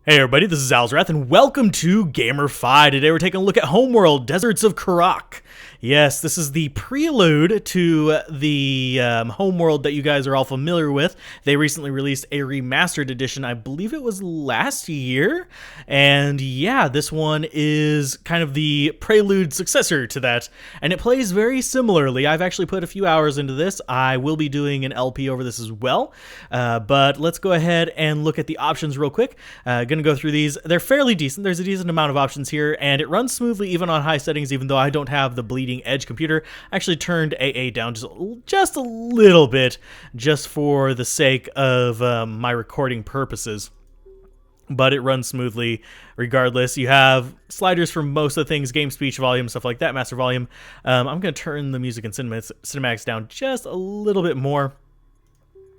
Hey everybody, this is Alzorath, and welcome to GamerFi. Today we're taking a look at Homeworld, Deserts of Kharak. Yes, this is the prelude to the Homeworld that you guys are all familiar with. They recently released a remastered edition, I believe it was last year. And yeah, this one is kind of the prelude successor to that. And it plays very similarly. I've actually put a few hours into this. I will be doing an LP over this as well. But let's go ahead and look at the options real quick. Gonna go through these. They're fairly decent. There's a decent amount of options here, and it runs smoothly even on high settings, even though I don't have the bleeding edge computer. I actually turned AA down just a little bit, just for the sake of my recording purposes. But it runs smoothly regardless. You have sliders for most of the things, game speech volume, stuff like that, master volume. I'm going to turn the music and cinematics down just a little bit more.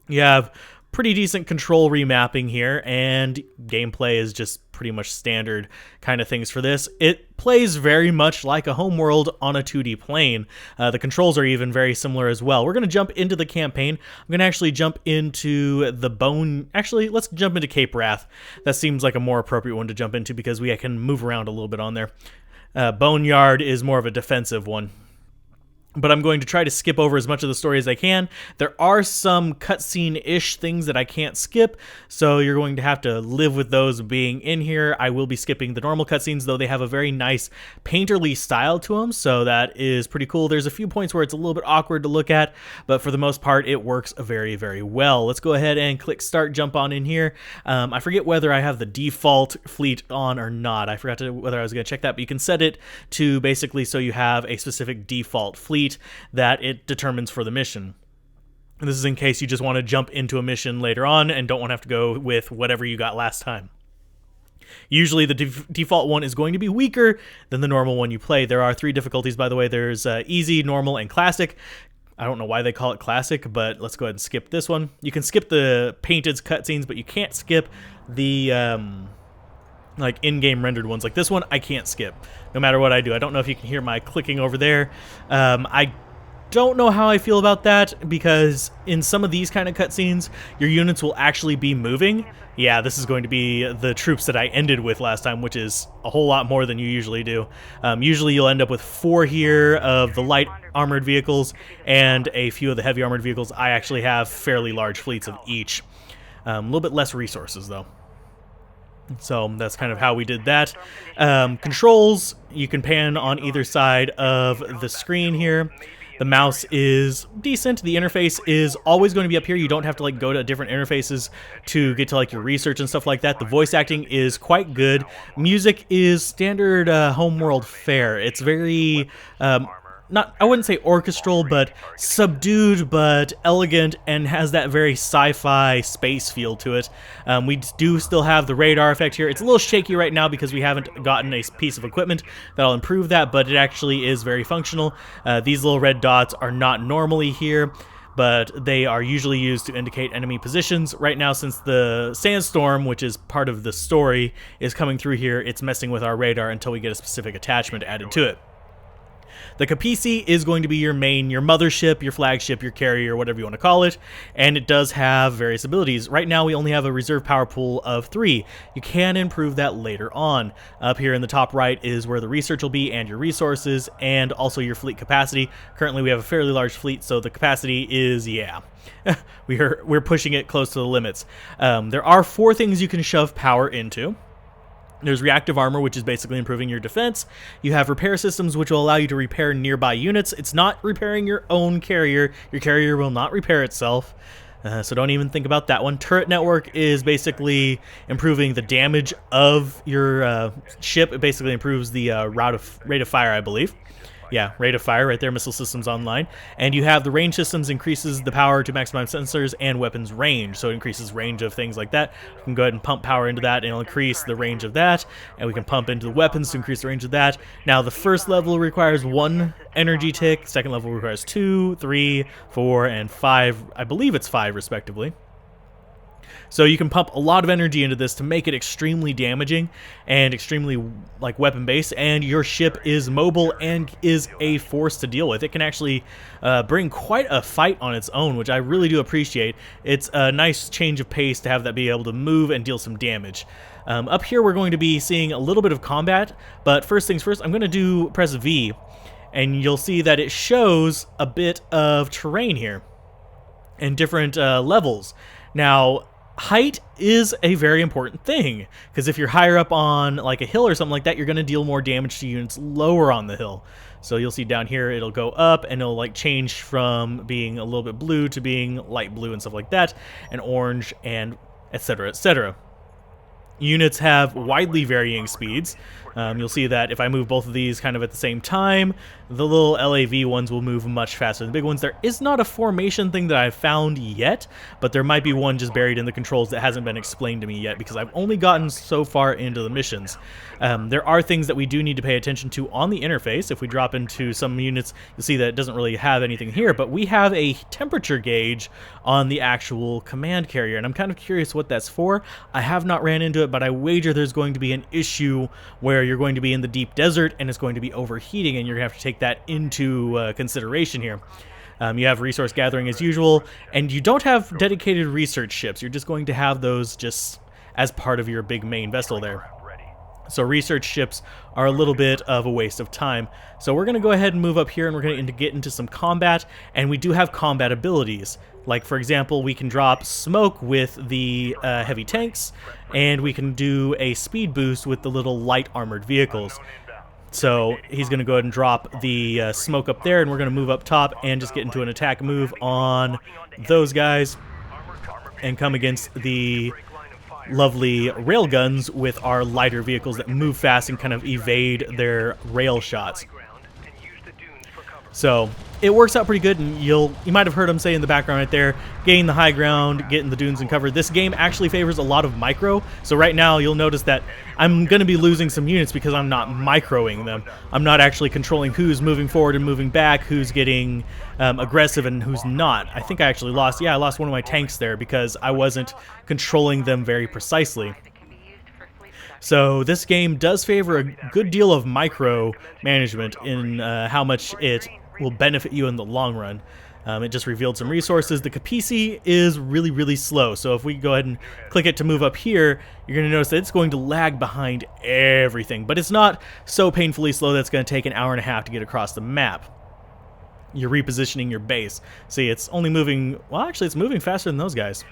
You have pretty decent control remapping here, and gameplay is just pretty much standard kind of things for this. It plays very much like a Homeworld on a 2D plane. The controls are even very similar as well. We're going to jump into the campaign. I'm going to actually jump into the bone. Actually, let's jump into Cape Wrath. That seems like a more appropriate one to jump into because we can move around a little bit on there. Boneyard is more of a defensive one, but I'm going to try to skip over as much of the story as I can. There are some cutscene-ish things that I can't skip, so you're going to have to live with those being in here. I will be skipping the normal cutscenes, though they have a very nice painterly style to them, so that is pretty cool. There's a few points where it's a little bit awkward to look at, but for the most part, it works very, very well. Let's go ahead and click start, jump on in here. I forget whether I have the default fleet on or not. I forgot whether I was going to check that, but you can set it to basically so you have a specific default fleet that it determines for the mission. And this is in case you just want to jump into a mission later on and don't want to have to go with whatever you got last time. Usually the default one is going to be weaker than the normal one you play. There are 3 difficulties, by the way. There's easy, normal, and classic. I don't know why they call it classic, but let's go ahead and skip this one. You can skip the painted cutscenes, but you can't skip the like in-game rendered ones. Like this one, I can't skip, no matter what I do. I don't know if you can hear my clicking over there. I don't know how I feel about that, because in some of these kind of cutscenes, your units will actually be moving. Yeah, this is going to be the troops that I ended with last time, which is a whole lot more than you usually do. Usually you'll end up with 4 here of the light armored vehicles and a few of the heavy armored vehicles. I actually have fairly large fleets of each. A little bit less resources, though. So that's kind of how we did that. Controls, you can pan on either side of the screen here. The mouse is decent. The interface is always going to be up here. You don't have to like go to different interfaces to get to like your research and stuff like that. The voice acting is quite good. Music is standard Homeworld fare. It's very I wouldn't say orchestral, but subdued, but elegant, and has that very sci-fi space feel to it. We do still have the radar effect here. It's a little shaky right now because we haven't gotten a piece of equipment that'll improve that, but it actually is very functional. These little red dots are not normally here, but they are usually used to indicate enemy positions. Right now, since the sandstorm, which is part of the story, is coming through here, it's messing with our radar until we get a specific attachment added to it. The Kapisi is going to be your mothership, your flagship, your carrier, whatever you want to call it, and it does have various abilities. Right now, we only have a reserve power pool of 3. You can improve that later on. Up here in the top right is where the research will be, and your resources, and also your fleet capacity. Currently, we have a fairly large fleet, so the capacity is, yeah, we're pushing it close to the limits. There are 4 things you can shove power into. There's reactive armor, which is basically improving your defense. You have repair systems, which will allow you to repair nearby units. It's not repairing your own carrier. Your carrier will not repair itself, so don't even think about that one. Turret network is basically improving the damage of your ship. It basically improves the rate of fire, I believe. Yeah, rate of fire right there, missile systems online. And you have the range systems, increases the power to maximize sensors and weapons range. So it increases range of things like that. We can go ahead and pump power into that and it'll increase the range of that. And we can pump into the weapons to increase the range of that. Now the first level requires 1 energy tick. Second level requires 2, 3, 4, and 5. I believe it's 5 respectively. So you can pump a lot of energy into this to make it extremely damaging and extremely like weapon based, and your ship is mobile and is a force to deal with. It can actually bring quite a fight on its own, which I really do appreciate. It's a nice change of pace to have that be able to move and deal some damage. Up here we're going to be seeing a little bit of combat, but first things first, I'm going to press V, and you'll see that it shows a bit of terrain here and different levels. Now, height is a very important thing, because if you're higher up on like a hill or something like that, you're going to deal more damage to units lower on the hill. So you'll see down here it'll go up and it'll like change from being a little bit blue to being light blue and stuff like that, and orange, and etc, etc. Units have widely varying speeds. You'll see that if I move both of these kind of at the same time, the little LAV ones will move much faster than the big ones. There is not a formation thing that I've found yet, but there might be one just buried in the controls that hasn't been explained to me yet, because I've only gotten so far into the missions. There are things that we do need to pay attention to on the interface. If we drop into some units, you'll see that it doesn't really have anything here, but we have a temperature gauge on the actual command carrier, and I'm kind of curious what that's for. I have not ran into it, but I wager there's going to be an issue where you're going to be in the deep desert and it's going to be overheating, and you're going to have to take that into consideration here. You have resource gathering as usual, and you don't have dedicated research ships. You're just going to have those just as part of your big main vessel there. So research ships are a little bit of a waste of time. So we're going to go ahead and move up here, and we're going to get into some combat, and we do have combat abilities. Like, for example, we can drop smoke with the heavy tanks, and we can do a speed boost with the little light armored vehicles. So he's going to go ahead and drop the smoke up there, and we're going to move up top and just get into an attack move on those guys and come against the lovely railguns with our lighter vehicles that move fast and kind of evade their rail shots. So it works out pretty good, and you might have heard him say in the background right there, getting the high ground, getting the dunes and cover. This game actually favors a lot of micro, so right now you'll notice that I'm going to be losing some units because I'm not microing them. I'm not actually controlling who's moving forward and moving back, who's getting aggressive and who's not. I think I actually lost, I lost one of my tanks there because I wasn't controlling them very precisely. So this game does favor a good deal of micro management in how much it will benefit you in the long run. It just revealed some resources. The Capisi is really, really slow. So if we go ahead and click it to move up here, you're going to notice that it's going to lag behind everything. But it's not so painfully slow that it's going to take an hour and a half to get across the map. You're repositioning your base. See, it's only moving, well, actually it's moving faster than those guys.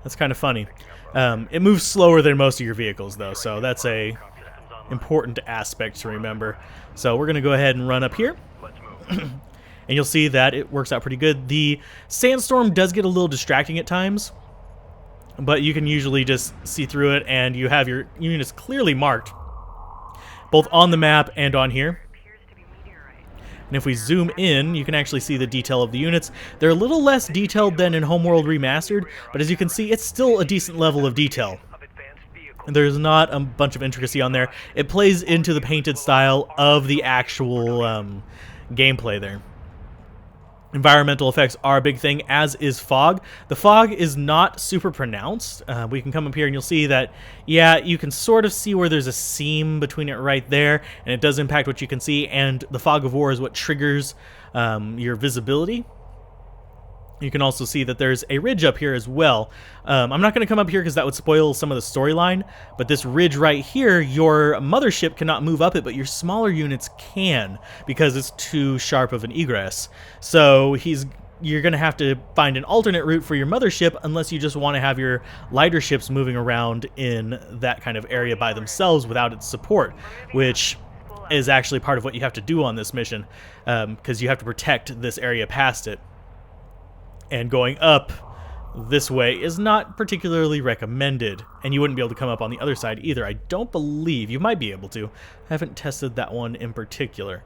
That's kind of funny. It moves slower than most of your vehicles, though, so that's a important aspect to remember. So we're going to go ahead and run up here. And you'll see that it works out pretty good. The sandstorm does get a little distracting at times, but you can usually just see through it, and you have your units clearly marked, both on the map and on here. And if we zoom in, you can actually see the detail of the units. They're a little less detailed than in Homeworld Remastered, but as you can see, it's still a decent level of detail. There's not a bunch of intricacy on there. It plays into the painted style of the actual gameplay there. Environmental effects are a big thing, as is fog. The fog is not super pronounced. We can come up here and you'll see that, yeah, you can sort of see where there's a seam between it right there, and it does impact what you can see, and the fog of war is what triggers your visibility. You can also see that there's a ridge up here as well. I'm not going to come up here because that would spoil some of the storyline, but this ridge right here, your mothership cannot move up it, but your smaller units can because it's too sharp of an egress. So you're going to have to find an alternate route for your mothership unless you just want to have your lighter ships moving around in that kind of area by themselves without its support, which is actually part of what you have to do on this mission, because you have to protect this area past it. And going up this way is not particularly recommended, and you wouldn't be able to come up on the other side either. I don't believe. You might be able to. I haven't tested that one in particular.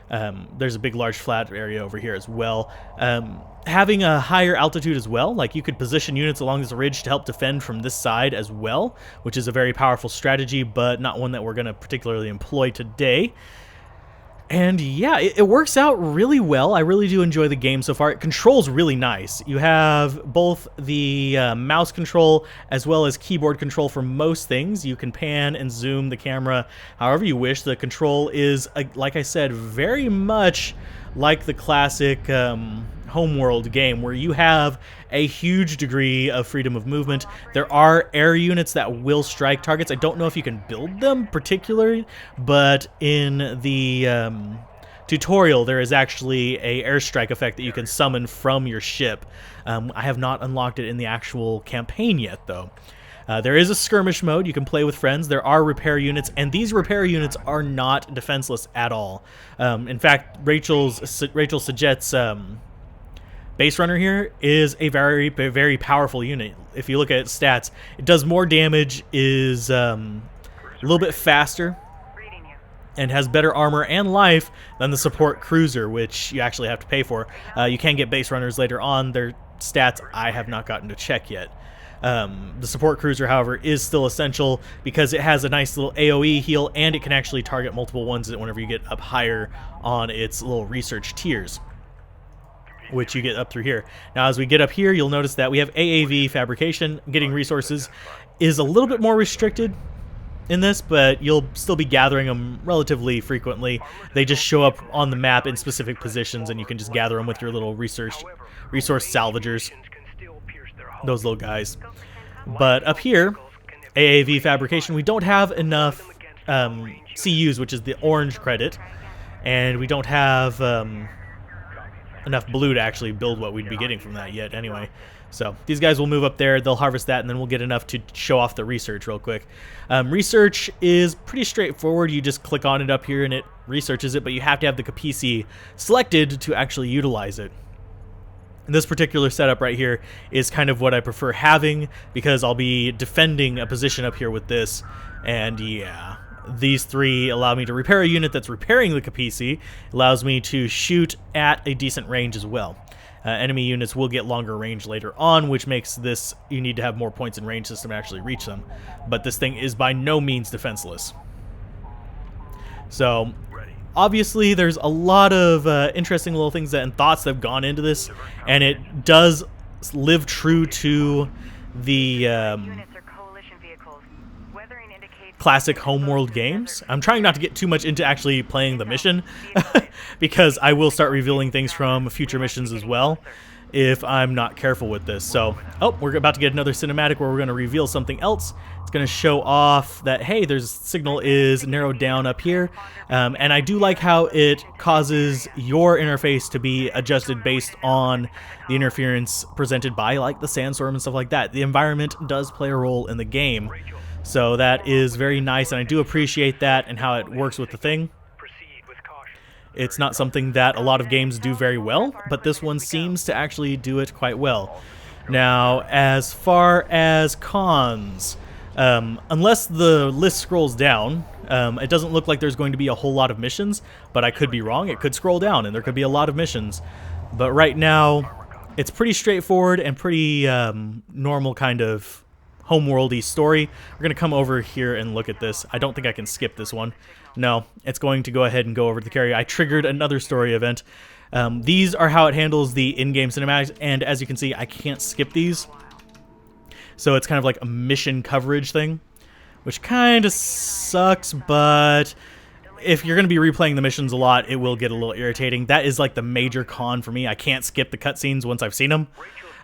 There's a big, large, flat area over here as well. Having a higher altitude as well, like you could position units along this ridge to help defend from this side as well, which is a very powerful strategy, but not one that we're going to particularly employ today. And yeah, it works out really well. I really do enjoy the game so far. It controls really nice. You have both the mouse control as well as keyboard control for most things. You can pan and zoom the camera however you wish. The control is, like I said, very much like the classic Homeworld game, where you have a huge degree of freedom of movement. There are air units that will strike targets. I don't know if you can build them particularly, but in the tutorial there is actually a airstrike effect that you can summon from your ship. I have not unlocked it in the actual campaign yet, though. There is a skirmish mode. You can play with friends. There are repair units, and these repair units are not defenseless at all. In fact, Rachel suggests Base Runner here is a very, very powerful unit. If you look at its stats, it does more damage, is a little bit faster, and has better armor and life than the support cruiser, which you actually have to pay for. You can get Base Runners later on. Their stats I have not gotten to check yet. The support cruiser, however, is still essential because it has a nice little AoE heal, and it can actually target multiple ones whenever you get up higher on its little research tiers, which you get up through here. Now, as we get up here, you'll notice that we have AAV fabrication. Getting resources is a little bit more restricted in this, but you'll still be gathering them relatively frequently. They just show up on the map in specific positions, and you can just gather them with your little resource salvagers, those little guys. But up here, AAV fabrication, we don't have enough CUs, which is the orange credit, and we don't have enough blue to actually build what we'd be getting from that yet anyway. So these guys will move up there, they'll harvest that, and then we'll get enough to show off the research real quick. Research is pretty straightforward. You just click on it up here and it researches it, but you have to have the PC selected to actually utilize it. This particular setup right here is kind of what I prefer having, because I'll be defending a position up here with this, and yeah, these three allow me to repair a unit that's repairing the PC, allows me to shoot at a decent range as well. Enemy units will get longer range later on, which makes this, you need to have more points in range system to actually reach them. But this thing is by no means defenseless. So, obviously there's a lot of interesting little things and thoughts that have gone into this, and it does live true to the classic Homeworld games. I'm trying not to get too much into actually playing the mission because I will start revealing things from future missions as well if I'm not careful with this. So, oh, we're about to get another cinematic where we're going to reveal something else. It's going to show off that, hey, there's signal is narrowed down up here. And I do like how it causes your interface to be adjusted based on the interference presented by, like, the sandstorm and stuff like that. The environment does play a role in the game. So that is very nice, and I do appreciate that and how it works with the thing. It's not something that a lot of games do very well, but this one seems to actually do it quite well. Now, as far as cons, unless the list scrolls down, it doesn't look like there's going to be a whole lot of missions, but I could be wrong. It could scroll down, and there could be a lot of missions. But right now, it's pretty straightforward and pretty normal kind of Homeworld-y story. We're going to come over here and look at this. I don't think I can skip this one. No, it's going to go ahead and go over to the carrier. I triggered another story event. These are how it handles the in-game cinematics, and as you can see, I can't skip these. So it's kind of like a mission coverage thing, which kind of sucks, but if you're going to be replaying the missions a lot, it will get a little irritating. That is like the major con for me. I can't skip the cutscenes once I've seen them.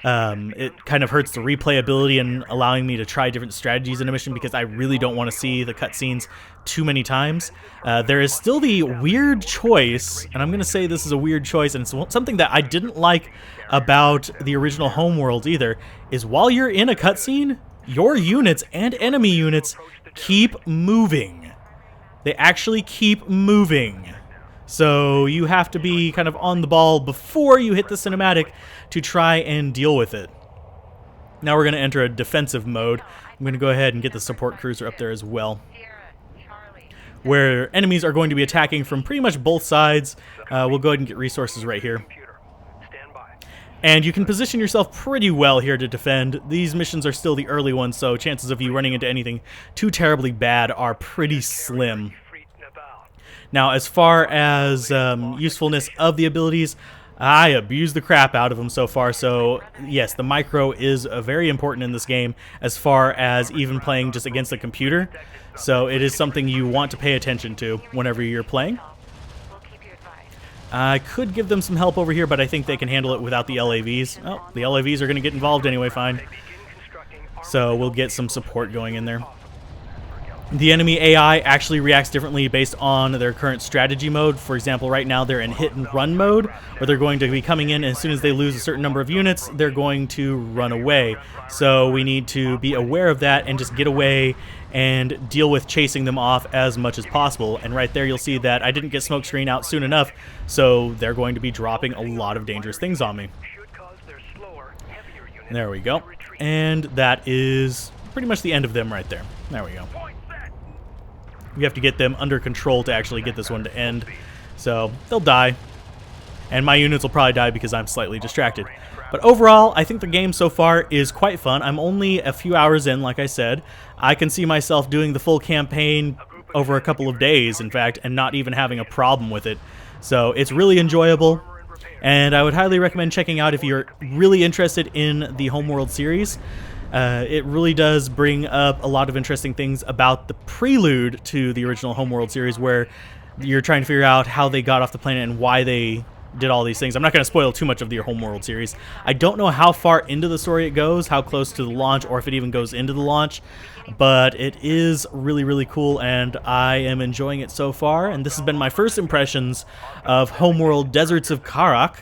It kind of hurts the replayability and allowing me to try different strategies in a mission because I really don't want to see the cutscenes too many times. There is still the weird choice, and I'm going to say this is a weird choice, and it's something that I didn't like about the original Homeworld either, is while you're in a cutscene, your units and enemy units keep moving. They actually keep moving. So you have to be kind of on the ball before you hit the cinematic to try and deal with it. Now we're going to enter a defensive mode. I'm going to go ahead and get the support cruiser up there as well, where enemies are going to be attacking from pretty much both sides. We'll go ahead and get resources right here. And you can position yourself pretty well here to defend. These missions are still the early ones, so chances of you running into anything too terribly bad are pretty slim. Now, as far as usefulness of the abilities, I abused the crap out of them so far, so yes, the micro is very important in this game as far as even playing just against a computer, so it is something you want to pay attention to whenever you're playing. I could give them some help over here, but I think they can handle it without the LAVs. Oh, the LAVs are going to get involved anyway, fine. So we'll get some support going in there. The enemy AI actually reacts differently based on their current strategy mode. For example, right now they're in hit and run mode, where they're going to be coming in, and as soon as they lose a certain number of units, they're going to run away. So we need to be aware of that and just get away and deal with chasing them off as much as possible. And right there you'll see that I didn't get smoke screen out soon enough, so they're going to be dropping a lot of dangerous things on me. There we go. And that is pretty much the end of them right there. There we go. We have to get them under control to actually get this one to end. So they'll die. And my units will probably die because I'm slightly distracted. But overall, I think the game so far is quite fun. I'm only a few hours in, like I said. I can see myself doing the full campaign over a couple of days, in fact, and not even having a problem with it. So it's really enjoyable. And I would highly recommend checking out if you're really interested in the Homeworld series. It really does bring up a lot of interesting things about the prelude to the original Homeworld series, where you're trying to figure out how they got off the planet and why they did all these things. I'm not going to spoil too much of the Homeworld series. I don't know how far into the story it goes, how close to the launch, or if it even goes into the launch, but it is really, really cool, and I am enjoying it so far. And this has been my first impressions of Homeworld Deserts of Kharak.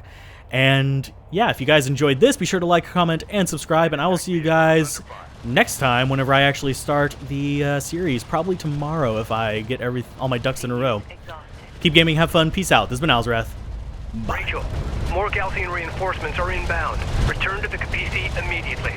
And yeah, if you guys enjoyed this, be sure to like, comment, and subscribe, and I will see you guys next time whenever I actually start the series, probably tomorrow if I get all my ducks in a row. Keep gaming, have fun, peace out. This has been Alzorath. Bye. Rachel, more Galcian reinforcements are inbound. Return to the Capisi immediately.